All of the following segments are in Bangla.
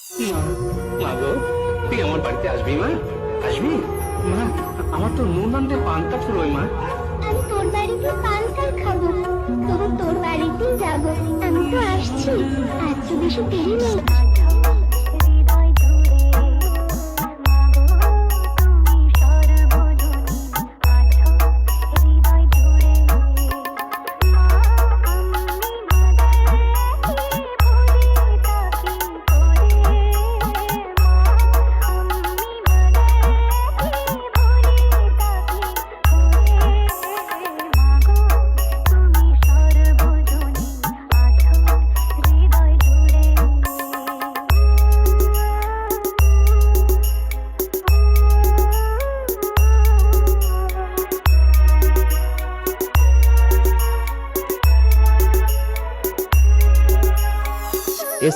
মা গো, তুই আমার বাড়িতে আসবি মা? আসবি মা? আমার তো নুন আনতে পান্তা ফুরোয় মা। আমি তোর বাড়িতে পান্তা খাবো, তবু তোর বাড়িতেই যাবো। আমি তো আসছি, আজ তো বেশি দেরি নেই।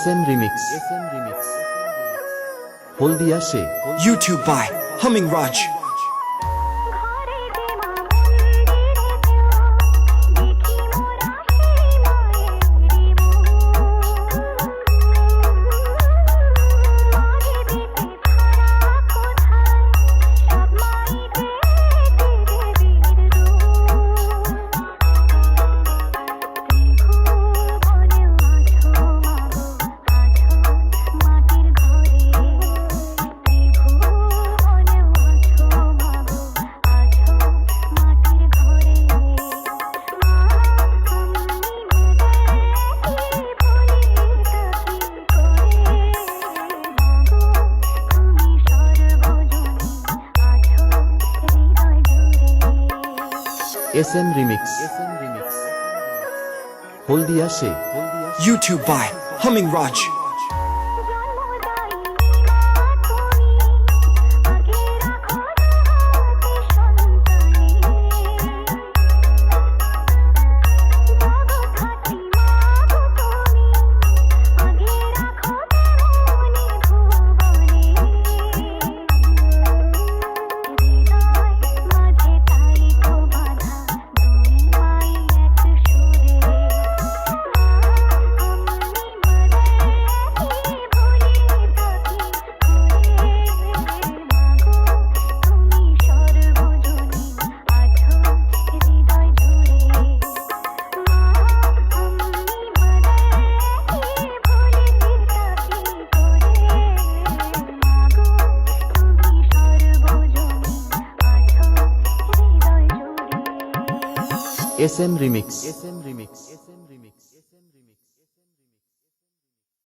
SM Remix Haldia say YouTube by Humming Raj. SM Remix Haldia say YouTube by Humming Raj. SM Remix